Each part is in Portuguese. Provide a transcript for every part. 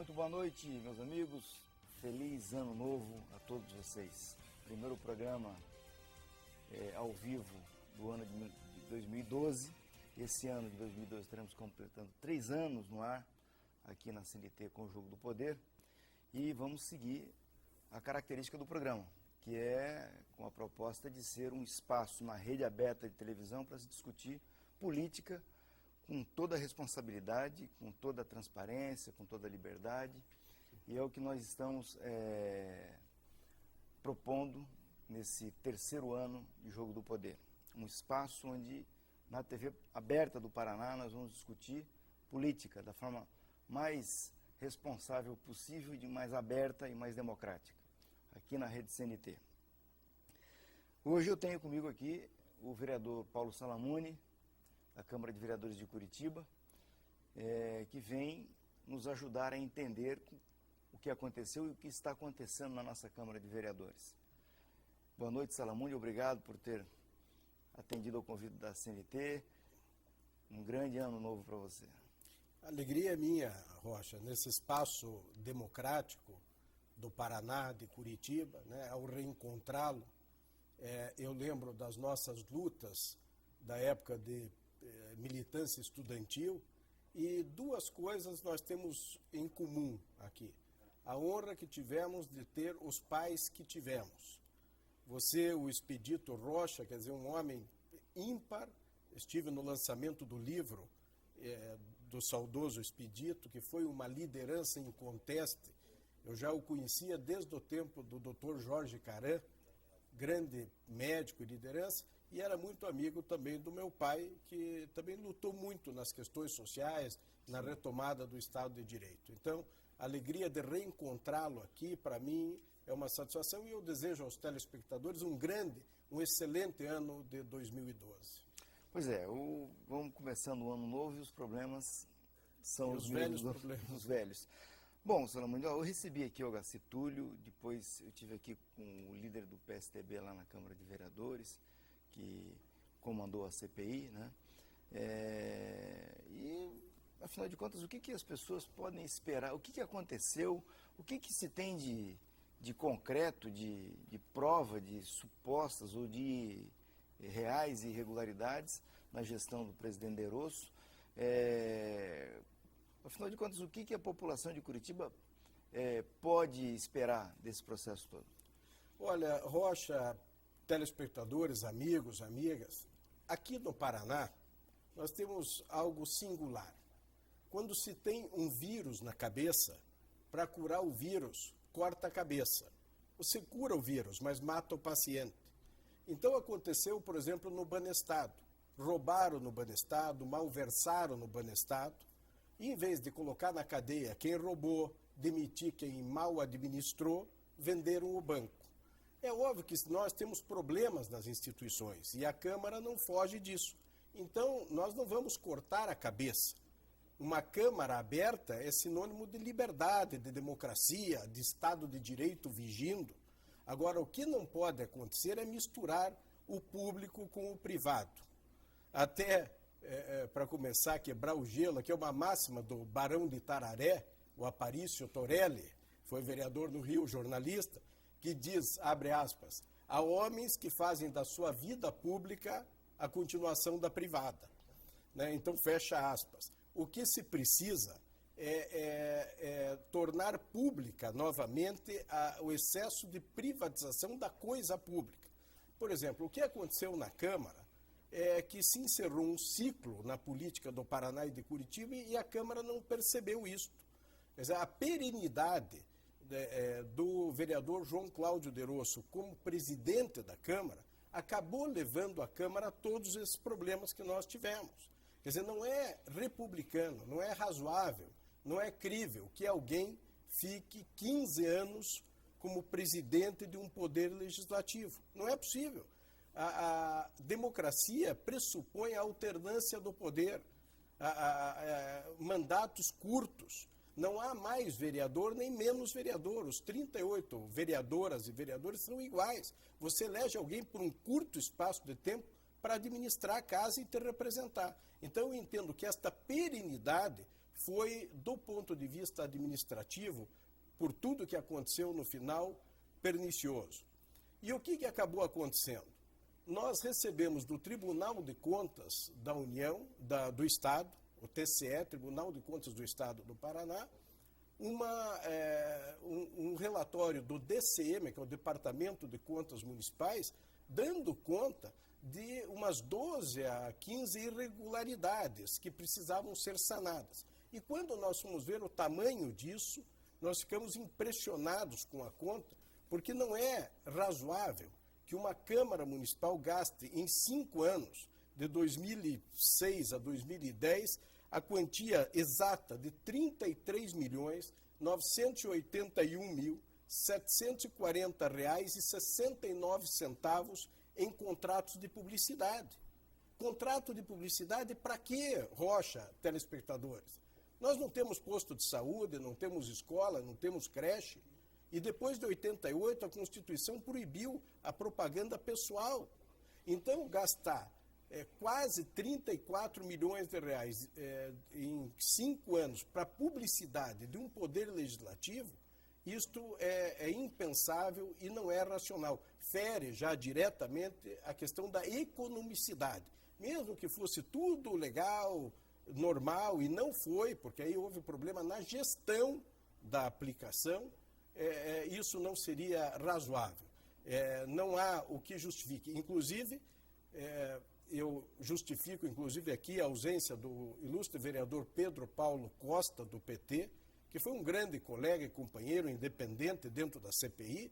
Muito boa noite, meus amigos. Feliz ano novo a todos vocês. Primeiro programa ao vivo do ano de 2012. Esse ano de 2012 estaremos completando 3 anos no ar, aqui na CNT com o Jogo do Poder. E vamos seguir a característica do programa, que é com a proposta de ser um espaço na rede aberta de televisão para se discutir política com toda a responsabilidade, com toda a transparência, com toda a liberdade. E é o que nós estamos propondo nesse 3º ano de Jogo do Poder. Um espaço onde, na TV aberta do Paraná, nós vamos discutir política da forma mais responsável possível, de mais aberta e mais democrática, aqui na Rede CNT. Hoje eu tenho comigo aqui o vereador Paulo Salamone, da Câmara de Vereadores de Curitiba, que vem nos ajudar a entender o que aconteceu e o que está acontecendo na nossa Câmara de Vereadores. Boa noite, Salamone, obrigado por ter atendido ao convite da CNT. Um grande ano novo para você. A alegria é minha, Rocha, nesse espaço democrático do Paraná, de Curitiba, né, ao reencontrá-lo. Eu lembro das nossas lutas da época de militância estudantil, e 2 coisas nós temos em comum aqui. A honra que tivemos de ter os pais que tivemos. Você, o Expedito Rocha, quer dizer, um homem ímpar. Estive no lançamento do livro do saudoso Expedito, que foi uma liderança inconteste. Eu já o conhecia desde o tempo do Dr. Jorge Caran, grande médico e liderança, e era muito amigo também do meu pai, que também lutou muito nas questões sociais, na retomada do Estado de Direito. Então, a alegria de reencontrá-lo aqui, para mim, é uma satisfação, e eu desejo aos telespectadores um excelente ano de 2012. Pois é, vamos começando o ano novo e os problemas são os velhos problemas. Os velhos. Bom, Salamone, eu recebi aqui o Agaci Túlio, depois eu tive aqui com o líder do PSTB lá na Câmara de Vereadores, que comandou a CPI, né? E, afinal de contas, o que as pessoas podem esperar? O que aconteceu? O que se tem de concreto, de prova de supostas ou de reais irregularidades na gestão do presidente Derosso? Afinal de contas, o que a população de Curitiba pode esperar desse processo todo? Olha, Rocha, telespectadores, amigos, amigas, aqui no Paraná nós temos algo singular. Quando se tem um vírus na cabeça, para curar o vírus, corta a cabeça. Você cura o vírus, mas mata o paciente. Então aconteceu, por exemplo, no Banestado. Roubaram no Banestado, malversaram no Banestado, e em vez de colocar na cadeia quem roubou, demitir quem mal administrou, venderam o banco. É óbvio que nós temos problemas nas instituições e a Câmara não foge disso. Então, nós não vamos cortar a cabeça. Uma Câmara aberta é sinônimo de liberdade, de democracia, de Estado de Direito vigindo. Agora, o que não pode acontecer é misturar o público com o privado. Até, para começar a quebrar o gelo, aqui é uma máxima do Barão de Tararé, o Aparício Torelli, foi vereador no Rio, jornalista, que diz, abre aspas, há homens que fazem da sua vida pública a continuação da privada. Né? Então, fecha aspas. O que se precisa é tornar pública novamente o excesso de privatização da coisa pública. Por exemplo, o que aconteceu na Câmara é que se encerrou um ciclo na política do Paraná e de Curitiba e a Câmara não percebeu isso. Quer dizer, a perenidade do vereador João Cláudio Derosso como presidente da Câmara acabou levando a Câmara a todos esses problemas que nós tivemos. Quer dizer, não é republicano, não é razoável, não é crível que alguém fique 15 anos como presidente de um poder legislativo. Não é possível. A democracia pressupõe a alternância do poder, mandatos curtos. Não há mais vereador nem menos vereador. Os 38 vereadoras e vereadores são iguais. Você elege alguém por um curto espaço de tempo para administrar a casa e te representar. Então eu entendo que esta perenidade foi, do ponto de vista administrativo, por tudo que aconteceu no final, pernicioso. E o que acabou acontecendo? Nós recebemos do Tribunal de Contas da União, do Estado, o TCE, Tribunal de Contas do Estado do Paraná, um relatório do DCM, que é o Departamento de Contas Municipais, dando conta de umas 12 a 15 irregularidades que precisavam ser sanadas. E quando nós fomos ver o tamanho disso, nós ficamos impressionados com a conta, porque não é razoável que uma Câmara Municipal gaste em 5 anos, de 2006 a 2010, a quantia exata de R$ 33.981.740,69 em contratos de publicidade. Contrato de publicidade para quê, Rocha, telespectadores? Nós não temos posto de saúde, não temos escola, não temos creche. E depois de 88, a Constituição proibiu a propaganda pessoal. Então, gastar quase 34 milhões de reais em 5 anos para publicidade de um poder legislativo, isto é impensável e não é racional. Fere já diretamente a questão da economicidade. Mesmo que fosse tudo legal, normal, e não foi, porque aí houve problema na gestão da aplicação, isso não seria razoável. Não há o que justifique. Inclusive, eu justifico, inclusive, aqui a ausência do ilustre vereador Pedro Paulo Costa, do PT, que foi um grande colega e companheiro independente dentro da CPI,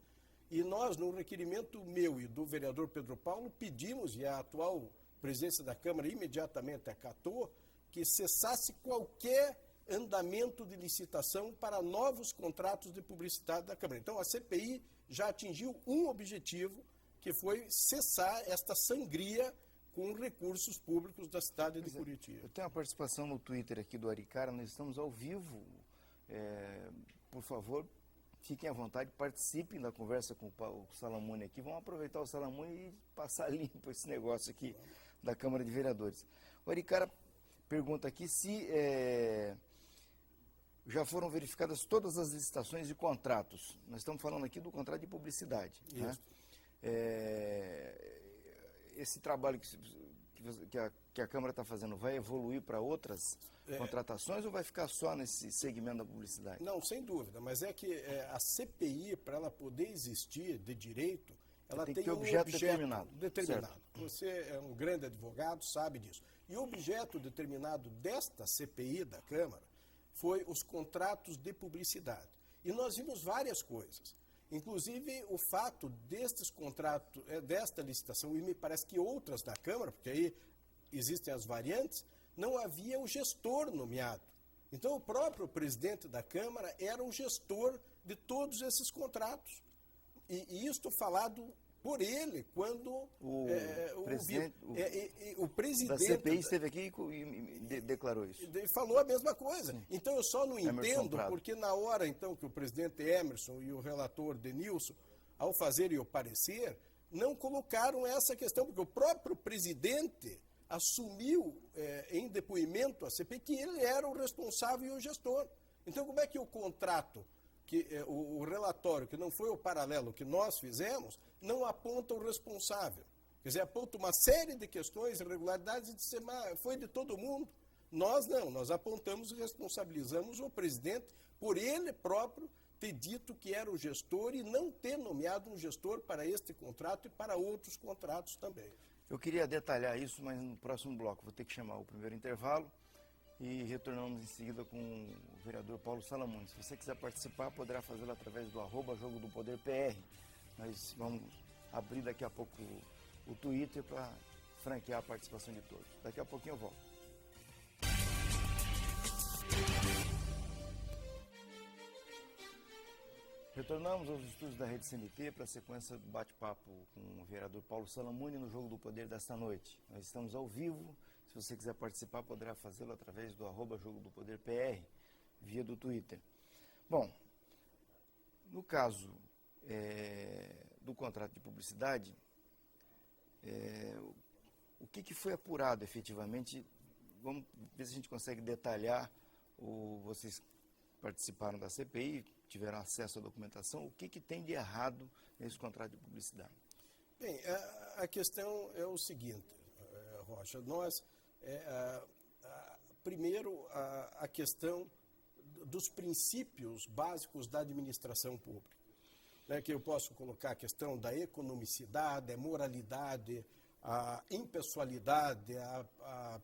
e nós, no requerimento meu e do vereador Pedro Paulo, pedimos, e a atual presidência da Câmara imediatamente acatou, que cessasse qualquer andamento de licitação para novos contratos de publicidade da Câmara. Então, a CPI já atingiu um objetivo, que foi cessar esta sangria com recursos públicos da cidade de Curitiba. Eu tenho uma participação no Twitter aqui do Aricara, nós estamos ao vivo. Por favor, fiquem à vontade, participem da conversa com o Salamone aqui. Vamos aproveitar o Salamone e passar limpo esse negócio aqui da Câmara de Vereadores. O Aricara pergunta aqui se já foram verificadas todas as licitações de contratos. Nós estamos falando aqui do contrato de publicidade. Né? Esse trabalho que a Câmara está fazendo vai evoluir para outras contratações ou vai ficar só nesse segmento da publicidade? Não, sem dúvida, mas é que a CPI, para ela poder existir de direito, ela tem que um objeto determinado. Certo. Você é um grande advogado, sabe disso. E o objeto determinado desta CPI da Câmara foi os contratos de publicidade. E nós vimos várias coisas. Inclusive o fato destes contratos, desta licitação, e me parece que outras da Câmara, porque aí existem as variantes, não havia o gestor nomeado. Então o próprio presidente da Câmara era o gestor de todos esses contratos. E isto falado por ele, quando o presidente da CPI esteve aqui e declarou isso. E falou a mesma coisa. Sim. Então eu só não Emerson entendo, Prado. porque na hora então que o presidente Emerson e o relator Denilson, ao fazerem o parecer, não colocaram essa questão, porque o próprio presidente assumiu em depoimento à CPI que ele era o responsável e o gestor. Então como é que o contrato, o relatório, que não foi o paralelo que nós fizemos, não aponta o responsável? Quer dizer, aponta uma série de questões, irregularidades, e diz, mas foi de todo mundo. Nós não, nós apontamos e responsabilizamos o presidente por ele próprio ter dito que era o gestor e não ter nomeado um gestor para este contrato e para outros contratos também. Eu queria detalhar isso, mas no próximo bloco vou ter que chamar o primeiro intervalo e retornamos em seguida com o vereador Paulo Salamone. Se você quiser participar, poderá fazê-lo através do @Jogo do Poder PR. Nós vamos abrir daqui a pouco o Twitter para franquear a participação de todos. Daqui a pouquinho eu volto. Retornamos aos estúdios da Rede CNT para a sequência do bate-papo com o vereador Paulo Salamone no Jogo do Poder desta noite. Nós estamos ao vivo. Se você quiser participar, poderá fazê-lo através do @Jogo do Poder PR, via do Twitter. Bom, no caso do contrato de publicidade, o que foi apurado efetivamente? Vamos ver se a gente consegue detalhar Vocês participaram da CPI, tiveram acesso à documentação. O que tem de errado nesse contrato de publicidade? Bem, a questão é o seguinte, Rocha. Primeiro, a questão dos princípios básicos da administração pública, né, que eu posso colocar a questão da economicidade, a moralidade, a impessoalidade, a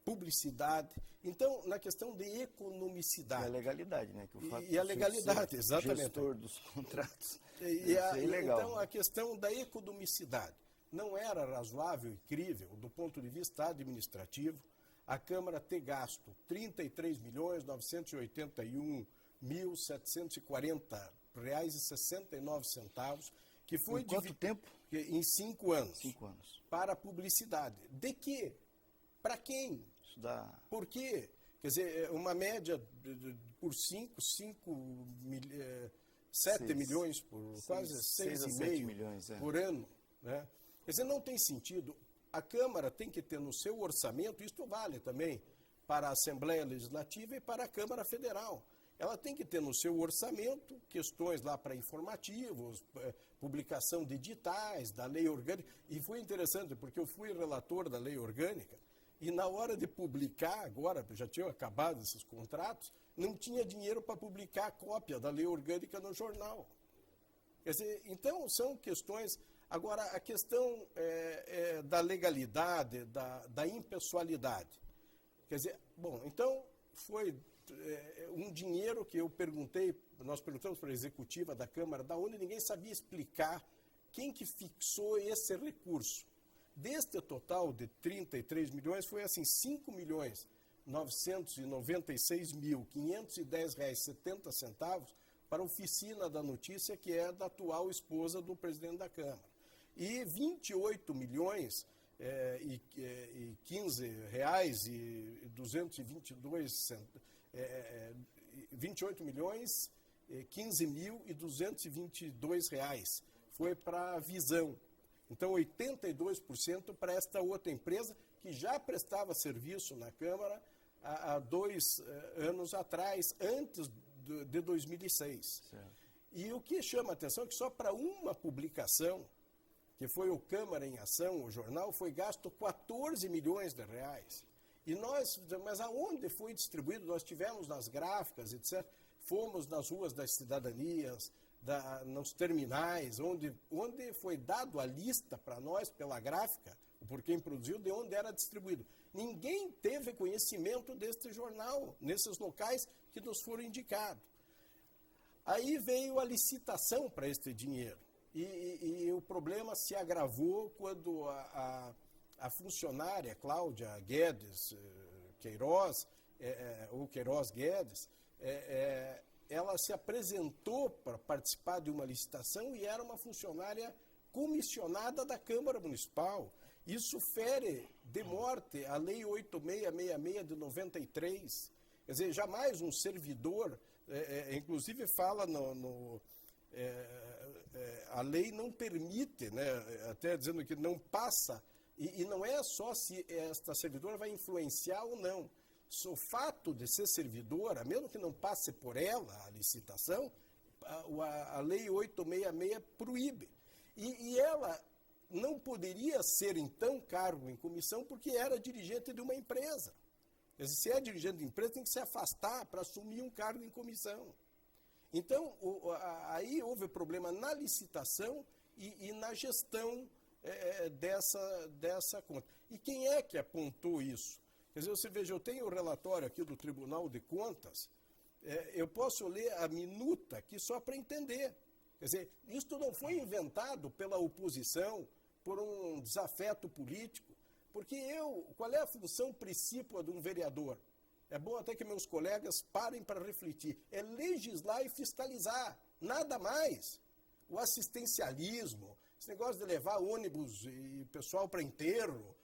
publicidade. Então, na questão de economicidade. E a legalidade, né? Que o fato e a legalidade, exatamente. Gestor dos contratos. Então, a questão da economicidade. Não era razoável e crível, do ponto de vista administrativo, a Câmara ter gasto R$ 33.988.740,69, que foi... Em quanto tempo? Em 5 anos. 5 anos. Para a publicidade. De quê? Para quem? Isso dá... Por quê? Quer dizer, uma média por 7 milhões, quase 6,5 milhões por ano. Né? Quer dizer, não tem sentido. A Câmara tem que ter no seu orçamento, isto vale também para a Assembleia Legislativa e para a Câmara Federal. Ela tem que ter no seu orçamento questões lá para informativos, publicação de editais, da lei orgânica. E foi interessante, porque eu fui relator da lei orgânica, e na hora de publicar, agora já tinham acabado esses contratos, não tinha dinheiro para publicar a cópia da lei orgânica no jornal. Quer dizer, então são questões... Agora, a questão da legalidade, da impessoalidade. Quer dizer, bom, então foi um dinheiro que nós perguntamos para a executiva da Câmara, da onde ninguém sabia explicar quem que fixou esse recurso. Deste total de 33 milhões, foi assim, R$ 5.996.510,70 para a oficina da notícia, que é da atual esposa do presidente da Câmara. E 28 milhões e 15 reais e 222 28 milhões 15.222 reais foi para a Visão. Então 82% para esta outra empresa que já prestava serviço na Câmara há 2 anos atrás, antes de 2006. Certo. E o que chama a atenção é que só para uma publicação, que foi o Câmara em Ação, o jornal, foi gasto 14 milhões de reais. Mas aonde foi distribuído? Nós tivemos nas gráficas, etc. Fomos nas ruas das cidadanias, nos terminais, onde foi dado a lista para nós, pela gráfica, por quem produziu, de onde era distribuído. Ninguém teve conhecimento deste jornal, nesses locais que nos foram indicados. Aí veio a licitação para este dinheiro. E o problema se agravou quando a funcionária Cláudia Guedes Queiroz, ou Queiroz Guedes, ela se apresentou para participar de uma licitação e era uma funcionária comissionada da Câmara Municipal. Isso fere de morte a Lei 8666 de 93. Quer dizer, jamais um servidor, inclusive fala a lei não permite, né, até dizendo que não passa, e não é só se esta servidora vai influenciar ou não. O fato de ser servidora, mesmo que não passe por ela a licitação, a lei 866 proíbe. E ela não poderia ser, então, cargo em comissão porque era dirigente de uma empresa. Quer dizer, se é dirigente de empresa, tem que se afastar para assumir um cargo em comissão. Então, aí houve problema na licitação e na gestão dessa conta. E quem é que apontou isso? Quer dizer, você veja, eu tenho o relatório aqui do Tribunal de Contas, eu posso ler a minuta aqui só para entender. Quer dizer, isto não foi inventado pela oposição, por um desafeto político, porque qual é a função principal de um vereador? É bom até que meus colegas parem para refletir. É legislar e fiscalizar, nada mais. O assistencialismo, esse negócio de levar ônibus e pessoal para enterro,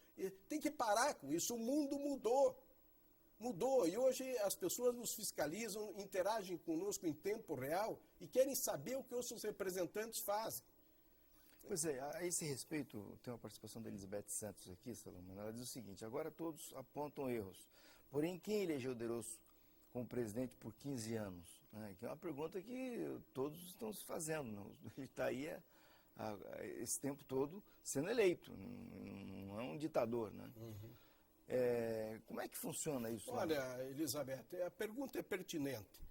tem que parar com isso. O mundo mudou. Mudou. E hoje as pessoas nos fiscalizam, interagem conosco em tempo real e querem saber o que os seus representantes fazem. Pois é, a esse respeito, tem uma participação da Elizabeth Santos aqui, Salomão. Ela diz o seguinte: agora todos apontam erros. Porém, quem elegeu o Derosso como presidente por 15 anos? Que é uma pergunta que todos estão se fazendo. Não? Ele está aí esse tempo todo sendo eleito, não é um ditador. Né? Como é que funciona isso? Olha, Elizabeth, a pergunta é pertinente.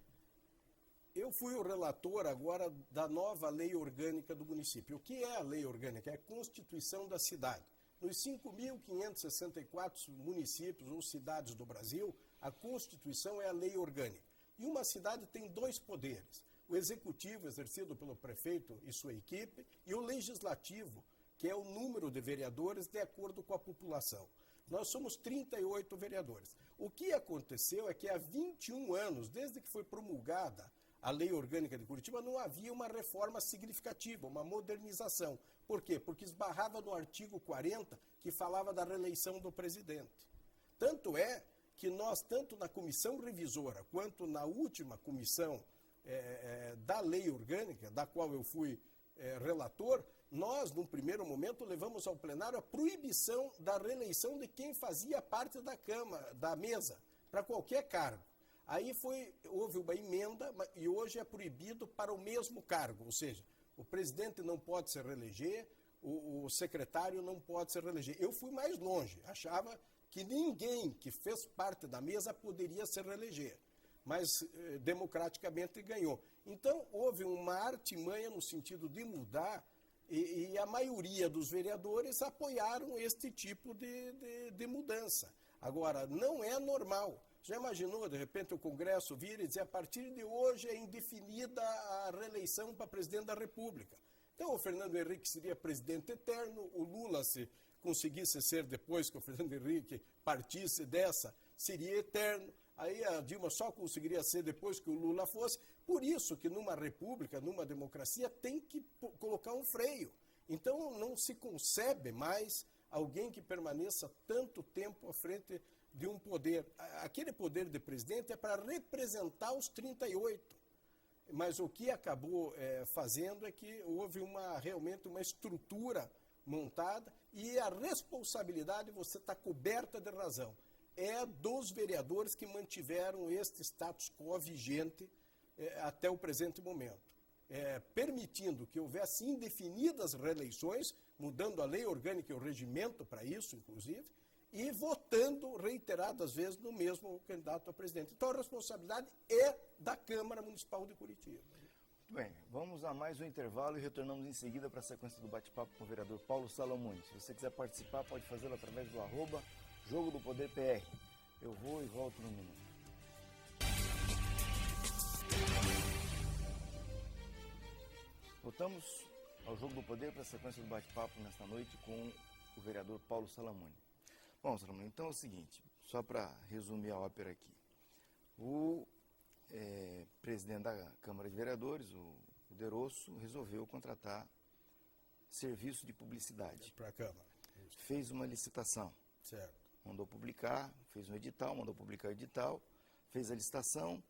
Eu fui o relator agora da nova lei orgânica do município. O que é a lei orgânica? É a Constituição da cidade. Nos 5.564 municípios ou cidades do Brasil, a Constituição é a lei orgânica. E uma cidade tem dois poderes. O executivo, exercido pelo prefeito e sua equipe, e o legislativo, que é o número de vereadores de acordo com a população. Nós somos 38 vereadores. O que aconteceu é que há 21 anos, desde que foi promulgada a Lei Orgânica de Curitiba, não havia uma reforma significativa, uma modernização. Por quê? Porque esbarrava no artigo 40, que falava da reeleição do presidente. Tanto é que nós, tanto na comissão revisora, quanto na última comissão da Lei Orgânica, da qual eu fui relator, nós, num primeiro momento, levamos ao plenário a proibição da reeleição de quem fazia parte da Câmara, da mesa, para qualquer cargo. Aí houve uma emenda e hoje é proibido para o mesmo cargo, ou seja, o presidente não pode se reeleger, o secretário não pode se reeleger. Eu fui mais longe, achava que ninguém que fez parte da mesa poderia se reeleger, mas democraticamente ganhou. Então houve uma artimanha no sentido de mudar e a maioria dos vereadores apoiaram este tipo de mudança. Agora, não é normal. Já imaginou, de repente, o Congresso vir e dizer a partir de hoje é indefinida a reeleição para presidente da República. Então, o Fernando Henrique seria presidente eterno, o Lula, se conseguisse ser depois que o Fernando Henrique partisse dessa, seria eterno. Aí a Dilma só conseguiria ser depois que o Lula fosse. Por isso que numa república, numa democracia, tem que colocar um freio. Então, não se concebe mais alguém que permaneça tanto tempo à frente de um poder. Aquele poder de presidente é para representar os 38. Mas o que acabou fazendo é que houve realmente uma estrutura montada e a responsabilidade, você está coberta de razão, é dos vereadores que mantiveram este status quo vigente até o presente momento. Permitindo que houvesse indefinidas reeleições, mudando a lei orgânica e o regimento para isso, inclusive, e votando reiteradas vezes no mesmo candidato a presidente. Então a responsabilidade é da Câmara Municipal de Curitiba. Muito bem, vamos a mais um intervalo e retornamos em seguida para a sequência do bate-papo com o vereador Paulo Salamone. Se você quiser participar, pode fazê-lo através do @Jogo do Poder PR. Eu vou e volto no minuto. Voltamos ao Jogo do Poder para a sequência do bate-papo nesta noite com o vereador Paulo Salamone. Bom, Salamone, então é o seguinte, só para resumir a ópera aqui. O presidente da Câmara de Vereadores, o Derosso, resolveu contratar serviço de publicidade. Para a Câmara. Isso. Fez uma licitação. Certo. Mandou publicar, fez um edital, mandou publicar o edital, fez a licitação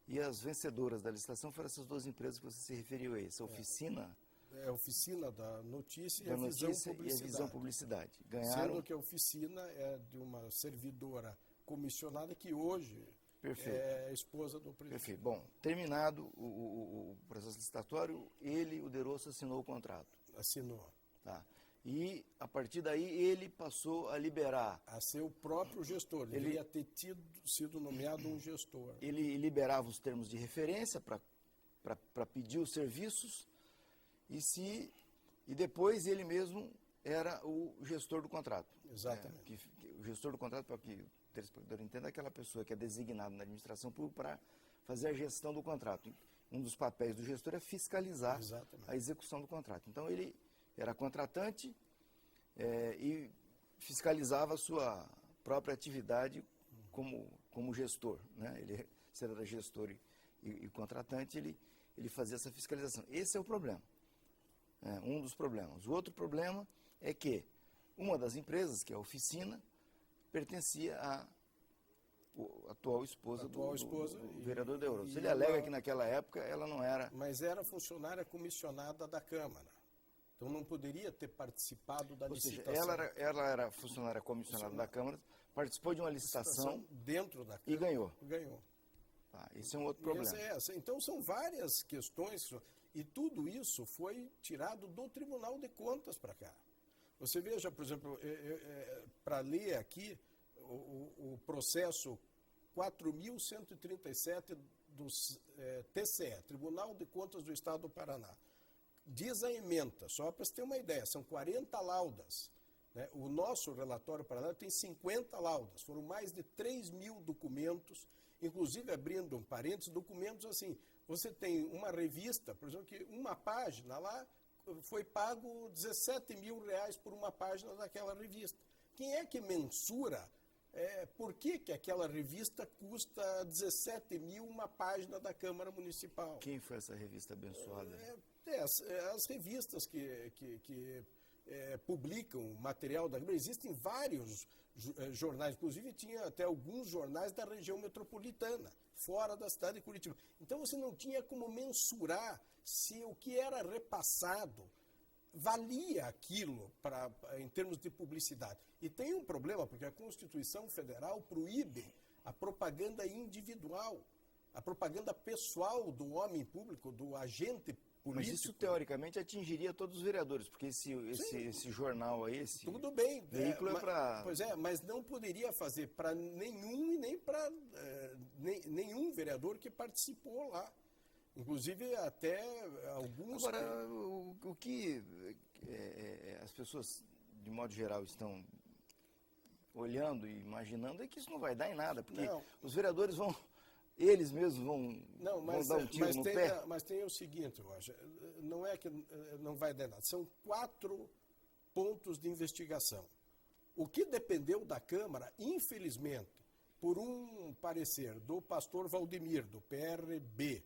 e as vencedoras da licitação foram essas duas empresas que você se referiu a essa oficina. É a Oficina da Notícia e a Visão Publicidade. Ganharam... Sendo que a oficina é de uma servidora comissionada que hoje é esposa do presidente. Perfeito. Bom, terminado o processo licitatório, o Derosso assinou o contrato. Assinou. Tá. E, a partir daí, ele passou a liberar... A ser o próprio gestor. Ele deveria ter sido nomeado um gestor. Ele liberava os termos de referência para pedir os serviços e depois ele mesmo era o gestor do contrato. Exatamente. O gestor do contrato, para que o telespectador entenda, é aquela pessoa que é designada na administração pública para fazer a gestão do contrato. Um dos papéis do gestor é fiscalizar a execução do contrato. Então, ele era contratante e fiscalizava a sua própria atividade como gestor. Né? Ele, se era gestor e contratante, ele fazia essa fiscalização. Esse é o problema. Um dos problemas. O outro problema é que uma das empresas, que é a Oficina, pertencia à atual esposa do vereador Derosso. Ele alega que naquela época ela não era... Mas era funcionária comissionada da Câmara. Então não poderia ter participado da licitação. Ou seja, ela era funcionária comissionada da Câmara, participou de uma licitação dentro da e Câmara. ganhou. Ganhou. Tá, esse é um outro problema. Então, são várias questões, e tudo isso foi tirado do Tribunal de Contas para cá. Você veja, por exemplo, para ler aqui o processo 4.137 do TCE, Tribunal de Contas do Estado do Paraná. Diz a ementa, só para você ter uma ideia, são 40 laudas. Né? O nosso relatório Paraná tem 50 laudas, foram mais de 3.000 documentos, inclusive, abrindo um parênteses, documentos assim, você tem uma revista, por exemplo, que uma página lá foi pago R$17.000 por uma página daquela revista. Quem é que mensura por que aquela revista custa 17.000 uma página da Câmara Municipal? Quem foi essa revista abençoada? As revistas que publicam material da Câmara. Existem vários jornais, inclusive tinha até alguns jornais da região metropolitana, fora da cidade de Curitiba. Então você não tinha como mensurar se o que era repassado valia aquilo em termos de publicidade. E tem um problema, porque a Constituição Federal proíbe a propaganda individual, a propaganda pessoal do homem público, do agente político. Mas isso, teoricamente, atingiria todos os vereadores, porque esse jornal aí, esse tudo bem, veículo é para... Pois é, mas não poderia fazer para nenhum e nem para nenhum vereador que participou lá. Inclusive, até alguns... Agora, o que as pessoas, de modo geral, estão olhando e imaginando é que isso não vai dar em nada, porque os vereadores vão... Eles mesmos vão dar um tiro no pé. Mas tem o seguinte, Rocha, não é que não vai dar nada. São 4 pontos de investigação. O que dependeu da Câmara, infelizmente, por um parecer do pastor Valdemir, do PRB,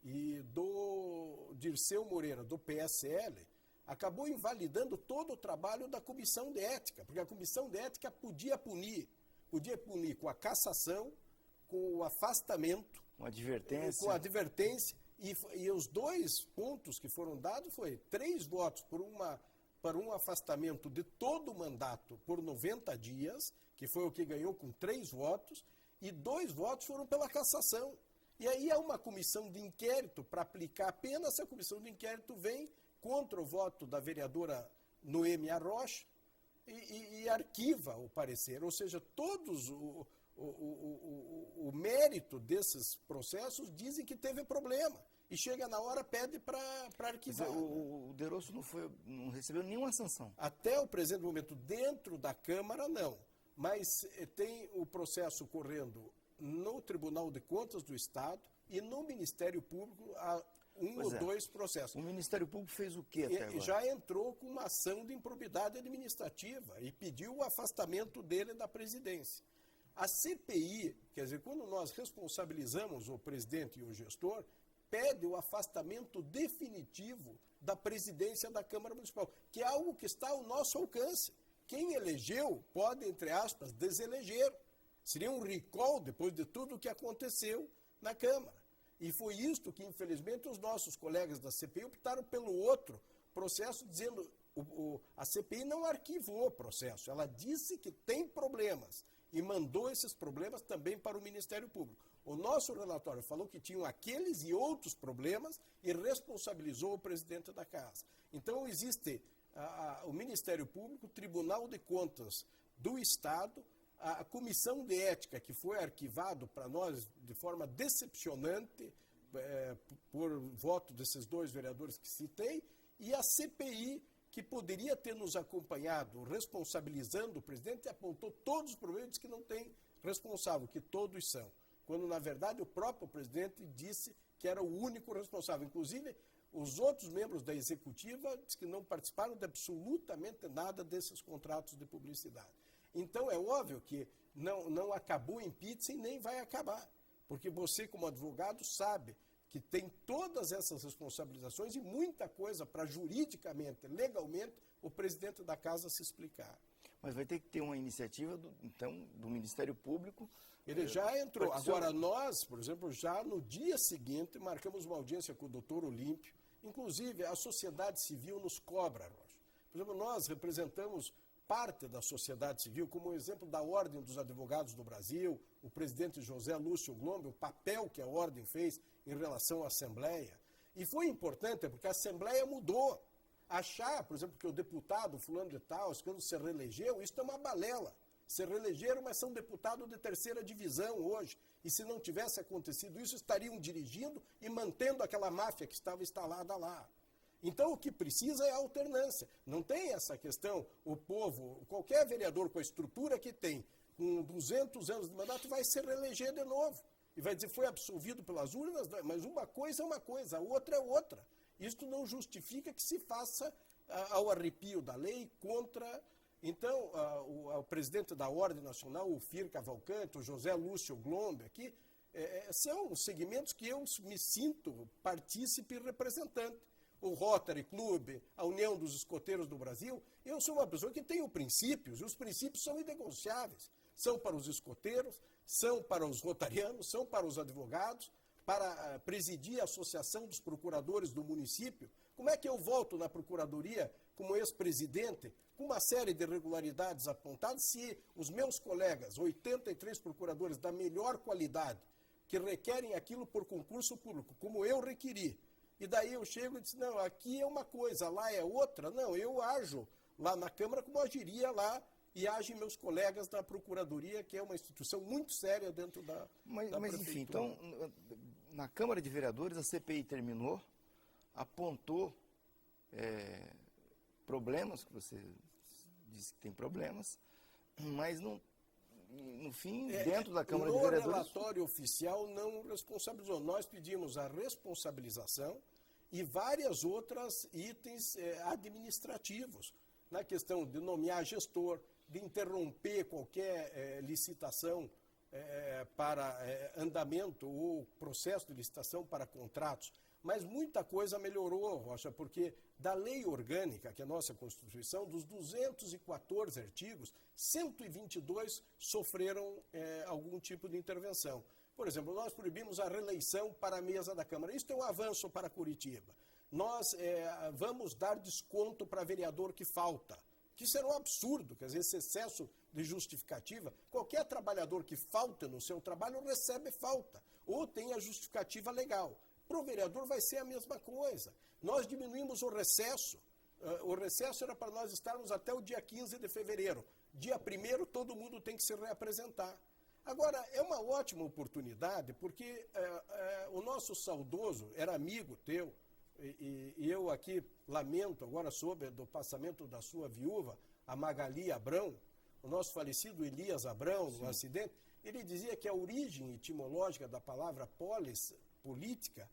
e do Dirceu Moreira, do PSL, acabou invalidando todo o trabalho da Comissão de Ética, porque a Comissão de Ética podia punir com a cassação, com o afastamento, com advertência. Com a advertência, e os 2 pontos que foram dados foi 3 votos para um afastamento de todo o mandato por 90 dias, que foi o que ganhou com 3 votos, e 2 votos foram pela cassação. E aí há uma comissão de inquérito para aplicar a pena, essa comissão de inquérito vem contra o voto da vereadora Noemi Arrocha e arquiva o parecer, ou seja, todos o mérito desses processos dizem que teve problema. E chega na hora, pede para arquivar. O Derosso não recebeu nenhuma sanção. Até o presente momento, dentro da Câmara, não. Mas tem o processo correndo no Tribunal de Contas do Estado e no Ministério Público há ou 2 processos. O Ministério Público fez o quê até agora? Já entrou com uma ação de improbidade administrativa e pediu o afastamento dele da presidência. A CPI, quer dizer, quando nós responsabilizamos o presidente e o gestor, pede o afastamento definitivo da presidência da Câmara Municipal, que é algo que está ao nosso alcance. Quem elegeu pode, entre aspas, deseleger. Seria um recall depois de tudo o que aconteceu na Câmara. E foi isto que, infelizmente, os nossos colegas da CPI optaram pelo outro processo, dizendo a CPI não arquivou o processo, ela disse que tem problemas e mandou esses problemas também para o Ministério Público. O nosso relatório falou que tinham aqueles e outros problemas e responsabilizou o presidente da Casa. Então, existe o Ministério Público, o Tribunal de Contas do Estado, a Comissão de Ética, que foi arquivado para nós de forma decepcionante por voto desses 2 vereadores que citei, e a CPI, que poderia ter nos acompanhado responsabilizando o presidente, e apontou todos os problemas e disse que não tem responsável, que todos são. Quando, na verdade, o próprio presidente disse que era o único responsável. Inclusive, os outros membros da executiva disse que não participaram de absolutamente nada desses contratos de publicidade. Então, é óbvio que não acabou em pizza e nem vai acabar. Porque você, como advogado, sabe que tem todas essas responsabilizações e muita coisa para juridicamente, legalmente, o presidente da Casa se explicar. Mas vai ter que ter uma iniciativa, do Ministério Público. Ele já entrou. Agora, nós, por exemplo, já no dia seguinte, marcamos uma audiência com o doutor Olímpio. Inclusive, a sociedade civil nos cobra, Rocha. Por exemplo, nós representamos parte da sociedade civil, como o exemplo da Ordem dos Advogados do Brasil, o presidente José Lúcio Glombe, o papel que a Ordem fez em relação à Assembleia. E foi importante porque a Assembleia mudou. Achar, por exemplo, que o deputado fulano de tal, quando se reelegeu, isso é uma balela. Se reelegeram, mas são deputados de terceira divisão hoje. E se não tivesse acontecido isso, estariam dirigindo e mantendo aquela máfia que estava instalada lá. Então, o que precisa é alternância. Não tem essa questão, o povo, qualquer vereador com a estrutura que tem, com 200 anos de mandato, vai se reeleger de novo. E vai dizer, foi absolvido pelas urnas, mas uma coisa é uma coisa, a outra é outra. Isto não justifica que se faça ao arrepio da lei contra... Então, o presidente da Ordem Nacional, o Fir Cavalcante, o José Lúcio Glombe aqui, são segmentos que eu me sinto partícipe e representante. O Rotary Club, a União dos Escoteiros do Brasil, eu sou uma pessoa que tem princípios, e os princípios são inegociáveis. São para os escoteiros, são para os rotarianos, são para os advogados, para presidir a Associação dos Procuradores do município. Como é que eu volto na Procuradoria como ex-presidente com uma série de irregularidades apontadas se os meus colegas, 83 procuradores da melhor qualidade, que requerem aquilo por concurso público, como eu requeri, e daí eu chego e digo, não, aqui é uma coisa, lá é outra. Não, eu ajo lá na Câmara como agiria lá e agem meus colegas da Procuradoria, que é uma instituição muito séria dentro da Mas enfim, então, na Câmara de Vereadores, a CPI terminou, apontou problemas, que você disse que tem problemas, mas no fim, dentro da Câmara de Vereadores... O relatório oficial não responsabilizou. Nós pedimos a responsabilização e várias outras itens administrativos, na questão de nomear gestor, de interromper qualquer licitação para andamento ou processo de licitação para contratos. Mas muita coisa melhorou, Rocha, porque da lei orgânica, que é a nossa Constituição, dos 214 artigos, 122 sofreram algum tipo de intervenção. Por exemplo, nós proibimos a reeleição para a mesa da Câmara. Isso é um avanço para Curitiba. Nós vamos dar desconto para vereador que falta. Que isso era um absurdo, quer dizer, esse excesso de justificativa. Qualquer trabalhador que falta no seu trabalho recebe falta, ou tem a justificativa legal. Para o vereador vai ser a mesma coisa. Nós diminuímos o recesso. O recesso era para nós estarmos até o dia 15 de fevereiro. Dia 1º, todo mundo tem que se reapresentar. Agora, é uma ótima oportunidade, porque o nosso saudoso era amigo teu, e eu aqui lamento, agora soube do passamento da sua viúva, a Magali Abrão, o nosso falecido Elias Abrão, no acidente. Ele dizia que a origem etimológica da palavra polis, política,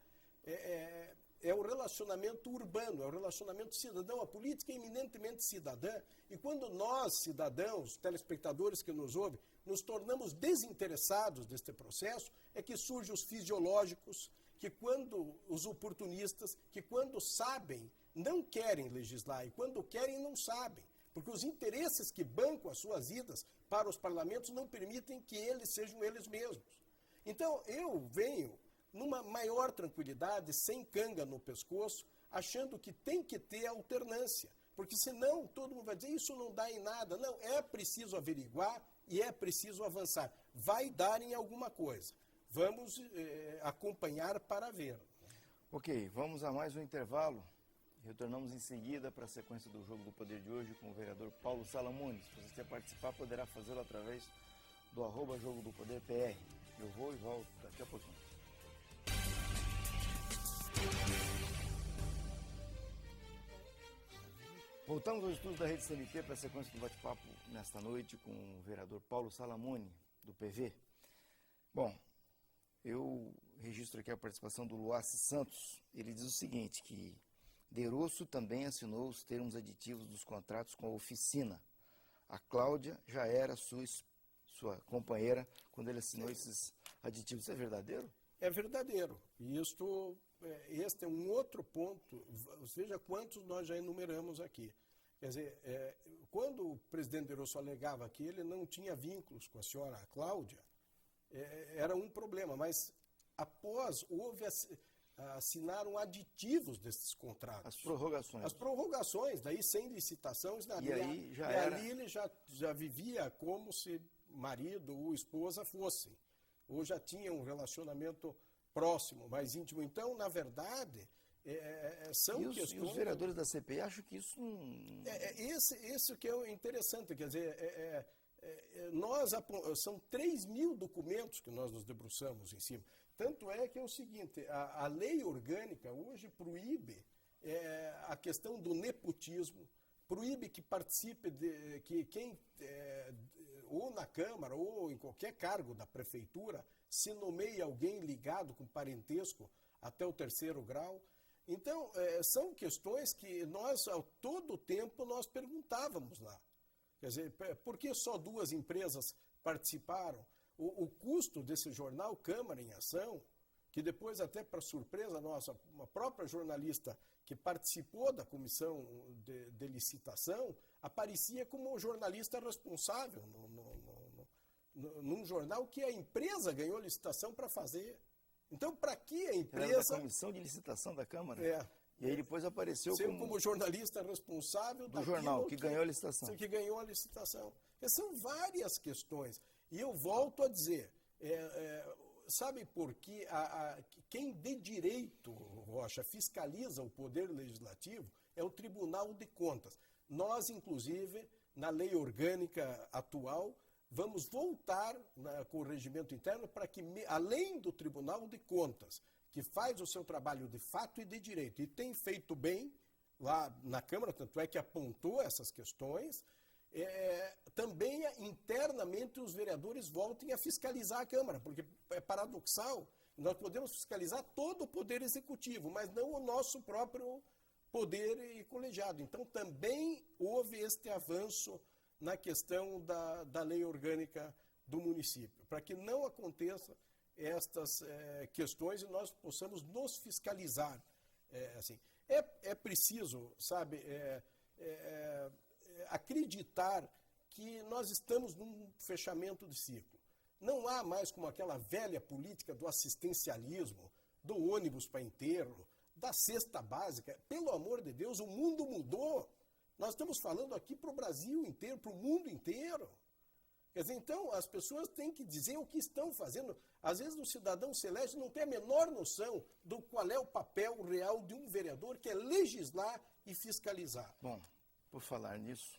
é o relacionamento urbano, é o relacionamento cidadão. A política é eminentemente cidadã. E quando nós, cidadãos, telespectadores que nos ouvem, nos tornamos desinteressados deste processo, é que surgem os fisiológicos, que quando os oportunistas, que quando sabem, não querem legislar, e quando querem, não sabem. Porque os interesses que bancam as suas idas para os parlamentos não permitem que eles sejam eles mesmos. Então, eu venho numa maior tranquilidade, sem canga no pescoço, achando que tem que ter alternância. Porque senão todo mundo vai dizer, isso não dá em nada. Não, é preciso averiguar e é preciso avançar. Vai dar em alguma coisa. Vamos acompanhar para ver. Ok, vamos a mais um intervalo. Retornamos em seguida para a sequência do Jogo do Poder de hoje com o vereador Paulo Salamunes. Se você quer participar, poderá fazê-lo através do @Jogo do Poder PR. Eu vou e volto daqui a pouquinho. Voltamos aos estudos da Rede CNT para a sequência do bate-papo nesta noite com o vereador Paulo Salamone, do PV. Bom, eu registro aqui a participação do Luace Santos. Ele diz o seguinte, que Derosso também assinou os termos aditivos dos contratos com a oficina. A Cláudia já era sua companheira quando ele assinou esses aditivos. Isso é verdadeiro? É verdadeiro. E este é um outro ponto. Veja quantos nós já enumeramos aqui. Quer dizer, quando o presidente Derosso alegava que ele não tinha vínculos com a senhora Cláudia, era um problema. Mas após, assinaram aditivos desses contratos. As prorrogações. As prorrogações, daí sem licitações. E aí já era... ali ele já vivia como se marido ou esposa fossem. Ou já tinha um relacionamento próximo, mais íntimo. Então, na verdade, são questões... E os vereadores da CPI acham que isso não... Esse que é interessante, quer dizer, são 3.000 documentos que nós nos debruçamos em cima. Tanto é que é o seguinte, a lei orgânica hoje proíbe a questão do nepotismo, proíbe que participe, que quem, ou na Câmara ou em qualquer cargo da Prefeitura, se nomeie alguém ligado com parentesco até o 3º grau. Então, são questões que nós, a todo tempo, nós perguntávamos lá. Quer dizer, por que só 2 empresas participaram? O custo desse jornal Câmara em Ação, que depois, até para surpresa nossa, uma própria jornalista que participou da comissão de licitação, aparecia como jornalista responsável num jornal que a empresa ganhou licitação para fazer. Então, para que a empresa... Era da comissão de licitação da Câmara? E aí depois apareceu como jornalista responsável do jornal que ganhou a licitação. Que ganhou a licitação. São várias questões. E eu volto a dizer, sabe por que quem de direito, Rocha, fiscaliza o Poder Legislativo é o Tribunal de Contas. Nós, inclusive, na lei orgânica atual, vamos voltar com o regimento interno para que, além do Tribunal de Contas, que faz o seu trabalho de fato e de direito, e tem feito bem lá na Câmara, tanto é que apontou essas questões, também internamente os vereadores voltem a fiscalizar a Câmara, porque é paradoxal, nós podemos fiscalizar todo o Poder Executivo, mas não o nosso próprio poder colegiado. Então também houve este avanço na questão da lei orgânica do município, para que não aconteça estas questões e nós possamos nos fiscalizar. Assim. É preciso, sabe, acreditar que nós estamos num fechamento de ciclo. Não há mais como aquela velha política do assistencialismo, do ônibus para enterro, da cesta básica. Pelo amor de Deus, o mundo mudou. Nós estamos falando aqui para o Brasil inteiro, para o mundo inteiro. Quer dizer, então, as pessoas têm que dizer o que estão fazendo. Às vezes, o cidadão celeste não tem a menor noção do qual é o papel real de um vereador, que é legislar e fiscalizar. Bom, por falar nisso,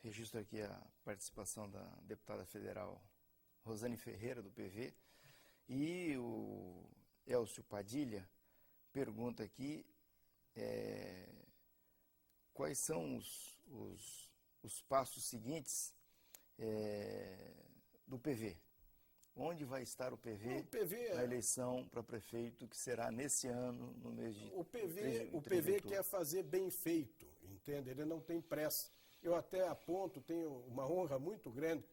registro aqui a participação da deputada federal Rosane Ferreira, do PV, e o Elcio Padilha pergunta aqui quais são os passos seguintes do PV. Onde vai estar o PV, na eleição para prefeito, que será nesse ano, no mês de... O PV quer fazer bem feito, entende? Ele não tem pressa. Eu até aponto, tenho uma honra muito grande,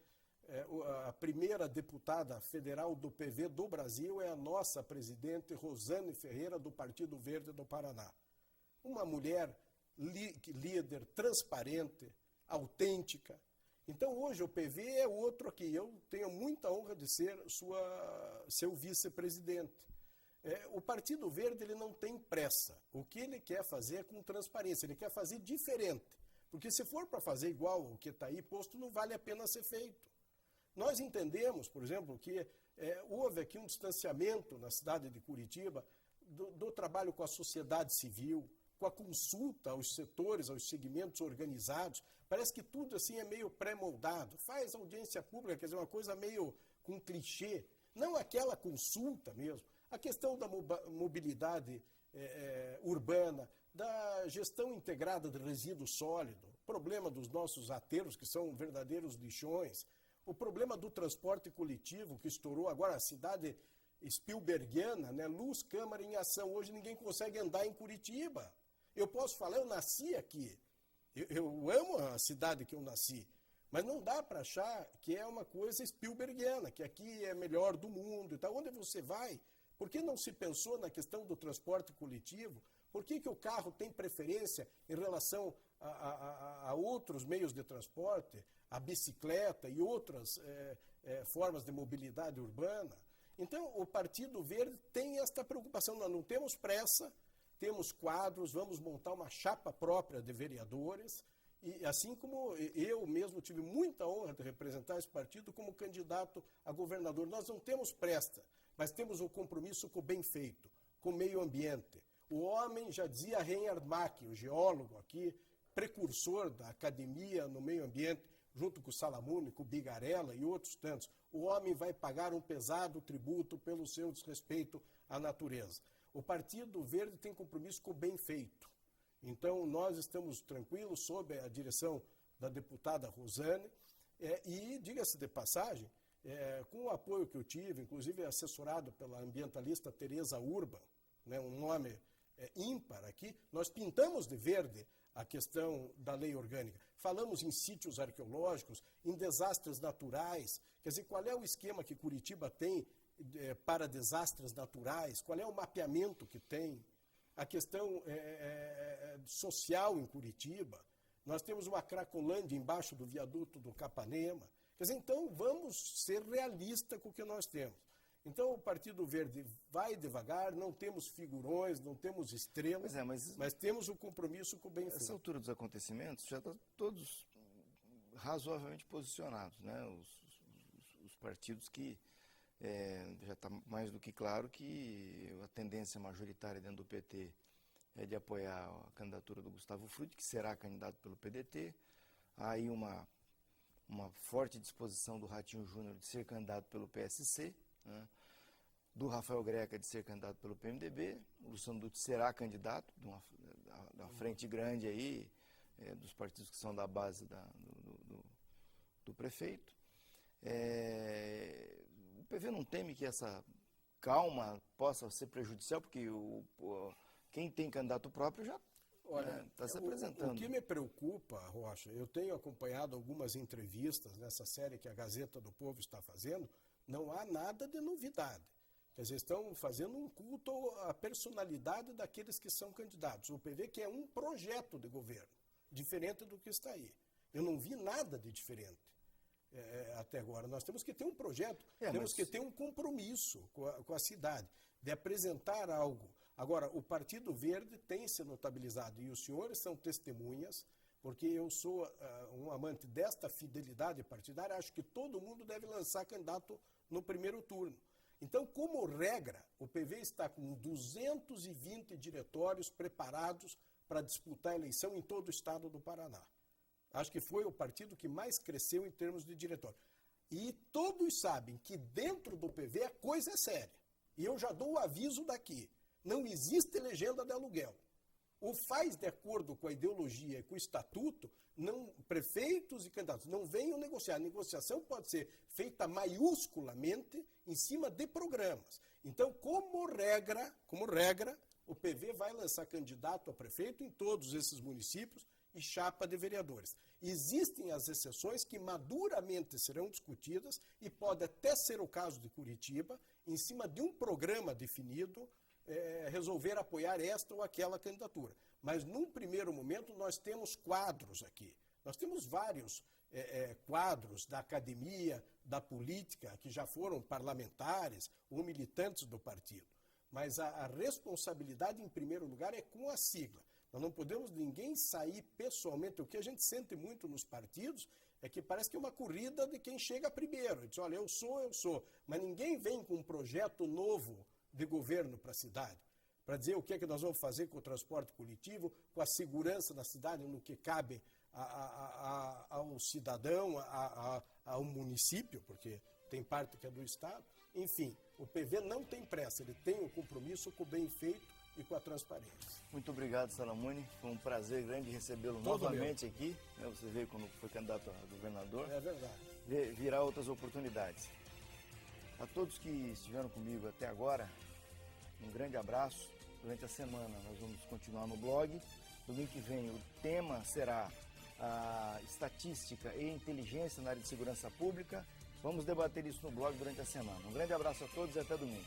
a primeira deputada federal do PV do Brasil é a nossa presidente Rosane Ferreira, do Partido Verde do Paraná. Uma mulher líder, transparente, autêntica. Então, hoje, o PV é outro aqui. Eu tenho muita honra de ser seu vice-presidente. O Partido Verde ele não tem pressa. O que ele quer fazer é com transparência. Ele quer fazer diferente. Porque se for para fazer igual o que está aí posto, não vale a pena ser feito. Nós entendemos, por exemplo, que houve aqui um distanciamento na cidade de Curitiba do trabalho com a sociedade civil, com a consulta aos setores, aos segmentos organizados. Parece que tudo assim é meio pré-moldado. Faz audiência pública, quer dizer, uma coisa meio com clichê. Não aquela consulta mesmo. A questão da mobilidade urbana, da gestão integrada de resíduo sólido, problema dos nossos aterros, que são verdadeiros lixões, o problema do transporte coletivo, que estourou agora a cidade Spielbergiana, né? Luz, Câmara em ação. Hoje ninguém consegue andar em Curitiba. Eu posso falar, eu nasci aqui. Eu amo a cidade que eu nasci. Mas não dá para achar que é uma coisa Spielbergiana, que aqui é melhor do mundo e tal. Onde você vai? Por que não se pensou na questão do transporte coletivo? Por que o carro tem preferência em relação a outros meios de transporte, a bicicleta e outras formas de mobilidade urbana? Então, o Partido Verde tem esta preocupação. Nós não temos pressa, temos quadros, vamos montar uma chapa própria de vereadores, e assim como eu mesmo tive muita honra de representar esse partido como candidato a governador. Nós não temos pressa, mas temos um compromisso com o bem feito, com o meio ambiente. O homem, já dizia Reinhard Mack, o geólogo aqui, precursor da academia no meio ambiente, junto com o Salamone, com o Bigarella e outros tantos, o homem vai pagar um pesado tributo pelo seu desrespeito à natureza. O Partido Verde tem compromisso com o bem feito. Então, nós estamos tranquilos sob a direção da deputada Rosane e, diga-se de passagem, com o apoio que eu tive, inclusive assessorado pela ambientalista Tereza Urban, né, um nome ímpar aqui, nós pintamos de verde a questão da lei orgânica. Falamos em sítios arqueológicos, em desastres naturais. Quer dizer, qual é o esquema que Curitiba tem para desastres naturais? Qual é o mapeamento que tem? A questão social em Curitiba. Nós temos uma Cracolândia embaixo do viaduto do Capanema. Quer dizer, então, vamos ser realistas com o que nós temos. Então, o Partido Verde vai devagar, não temos figurões, não temos estrelas, mas temos um compromisso com o bem feito. Nessa altura dos acontecimentos, já estão todos razoavelmente posicionados, né? Os partidos que já está mais do que claro que a tendência majoritária dentro do PT é de apoiar a candidatura do Gustavo Frutti, que será candidato pelo PDT. Há aí uma forte disposição do Ratinho Júnior de ser candidato pelo PSC, né? Do Rafael Greca de ser candidato pelo PMDB, o Luciano Dutti será candidato de uma frente grande aí, dos partidos que são da base do prefeito. O PV não teme que essa calma possa ser prejudicial, porque quem tem candidato próprio já está se apresentando. O que me preocupa, Rocha, eu tenho acompanhado algumas entrevistas nessa série que a Gazeta do Povo está fazendo, não há nada de novidade. Quer dizer, estão fazendo um culto à personalidade daqueles que são candidatos. O PV que é um projeto de governo, diferente do que está aí. Eu não vi nada de diferente até agora. Nós temos que ter um projeto, temos que ter um compromisso com a cidade, de apresentar algo. Agora, o Partido Verde tem se notabilizado, e os senhores são testemunhas, porque eu sou um amante desta fidelidade partidária, acho que todo mundo deve lançar candidato no primeiro turno. Então, como regra, o PV está com 220 diretórios preparados para disputar a eleição em todo o estado do Paraná. Acho que foi o partido que mais cresceu em termos de diretório. E todos sabem que dentro do PV a coisa é séria. E eu já dou o aviso daqui. Não existe legenda de aluguel. O faz de acordo com a ideologia e com o estatuto, prefeitos e candidatos não venham negociar. A negociação pode ser feita maiusculamente em cima de programas. Então, como regra, o PV vai lançar candidato a prefeito em todos esses municípios e chapa de vereadores. Existem as exceções que maduramente serão discutidas e pode até ser o caso de Curitiba, em cima de um programa definido, resolver apoiar esta ou aquela candidatura. Mas, num primeiro momento, nós temos quadros aqui. Nós temos vários quadros da academia, da política, que já foram parlamentares ou militantes do partido. Mas a responsabilidade, em primeiro lugar, é com a sigla. Nós não podemos ninguém sair pessoalmente. O que a gente sente muito nos partidos é que parece que é uma corrida de quem chega primeiro. Diz, olha, eu sou. Mas ninguém vem com um projeto novo de governo para a cidade, para dizer o que é que nós vamos fazer com o transporte coletivo, com a segurança na cidade, no que cabe ao cidadão, ao município, porque tem parte que é do Estado. Enfim, o PV não tem pressa, ele tem um compromisso com o bem feito e com a transparência. Muito obrigado, Salamone. Foi um prazer grande recebê-lo novamente aqui. Você veio quando foi candidato a governador. É verdade. Virá outras oportunidades. A todos que estiveram comigo até agora, um grande abraço. Durante a semana nós vamos continuar no blog. Domingo que vem o tema será a estatística e inteligência na área de segurança pública. Vamos debater isso no blog durante a semana. Um grande abraço a todos e até domingo.